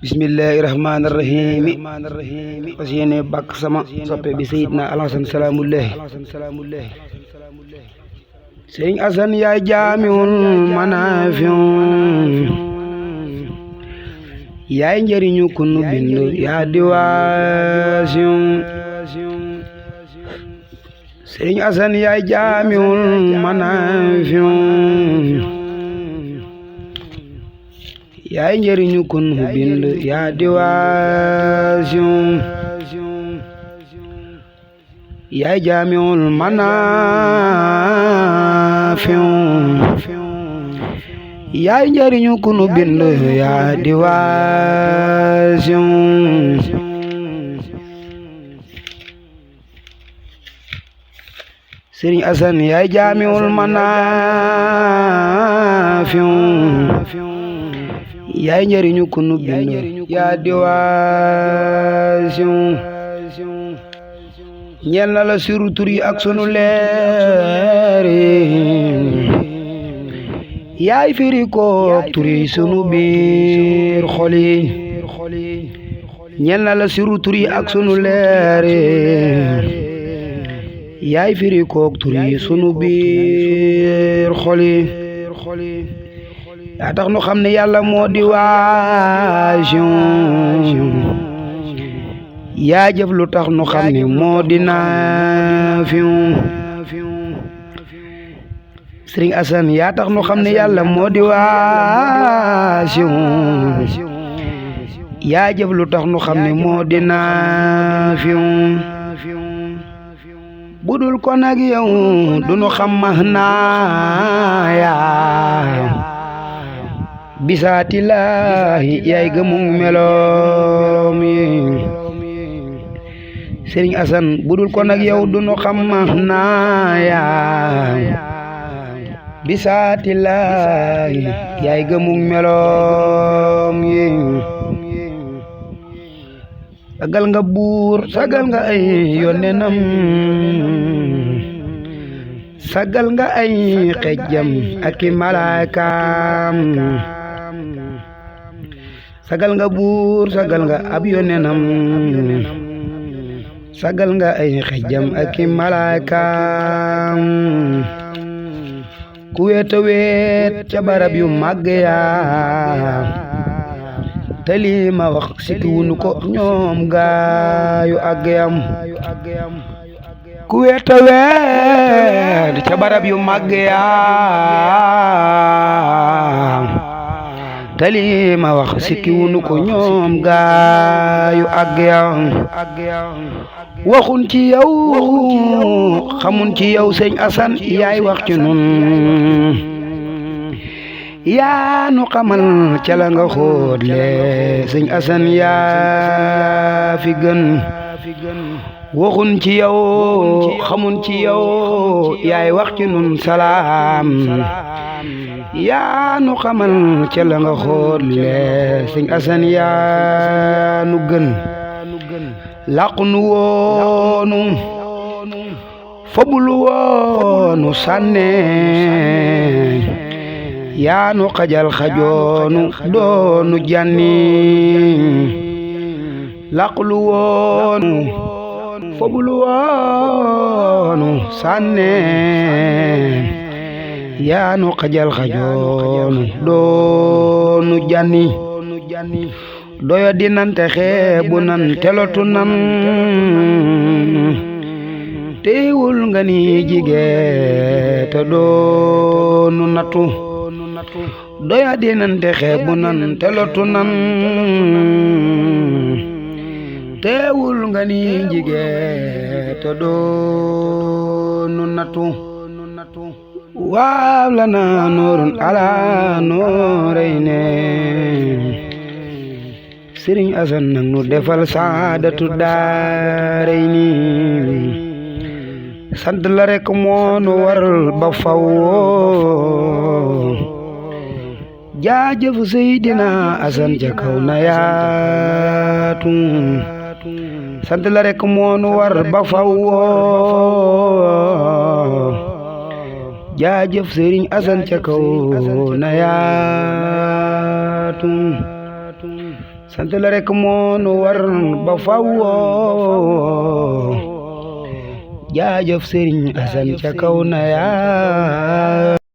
bismillahi rahmaani rahiimi fas yéene bàkk sama soppe bi sayidna alhasan salaamullahi sëriñ asan yaay jaamiul manaafiun yaay njëriñu kunu bind yaa diwaasiun sëriñ asan yaay jaamiul manaafiun yaay njëriñu kunu bind yaa diwaasiun yaay jaamiul manaafiun yaay njëriñu kunu bind yaa diwaasiun sëriñ asan yaay jaamiul manaafiun yaay njëriñu kunu bind yaa diwaasiun ñeel na la siru tur yi ak sunu leer yaay firi ko tur yi sunu biir xol yi ñeel na la siru tur yi ak sunu leer yaay firi ko tur yi sunu biir xol yi yaa tax nu xam ne yàlla moo di waasiun yaa jëf lu tax nu xam ne moo di naafiun sëriñ asan yaa tax nu xam ne yàlla moo di waasiun yaa jëf lu tax nu xam ne moo di naafiun budul ko nag yow du nu xam mahnaaya bisaatillaahi yaay gëmug meloom yi sëriñ asan budul ko nag yow du nu xam mahnaaya bisaatillaahi yaay gëmug meloom yi sagal nga buur sagal nga ay yonenam sagal nga ay xejjam ak i malaakaam sagal nga buur sagal nga ab yonenam sagal nga ay xejjam ak i malaakaam ku weet a weet ca barab yu màgg yaa te lii ma wax sikkiwunu ko ñoom gaayu àgg yam ku weet a weet ca barab yu màgg yaa te lii ma wax sikkiwunu ko ñoom gaayu àgg yam waxun ci yow xamun ci yow sëñ asan yaay wax ci nun yaa nu xamal ca la nga xóotle sëñ asan yaa fi gën waxun ci yow xamun ci yow yaay wax ci nun salaam yaa nu xamal ca la nga xóotle sëñ asan yaa nu gën làqu nu woonu fobulu woonu sànne yaa nu xajal xajoonu doonu janni làqlu woonu fobulu woonu sànne yaa nu xajal xajoonu doonu janni doyo di nante xeebu nan telotu nan teewul nga ni jige te doonu natu doya di nante xeebu nan telotu nan teewul nga ni jige te doonu natu waaw lana nuurun ala nuurayni sëriñ asan nag nu defal saadatu daarayni sant la rek moo nu waral ba faw jaajëf seydina asan ca kaw na yaatu sant la rek moo nu war ba faw jaajëf sëriñ asan ca kaw na yaatu sant la rek moo nu war ba fawwoo jaajëf Sëriñ Asan ca kaw na yaa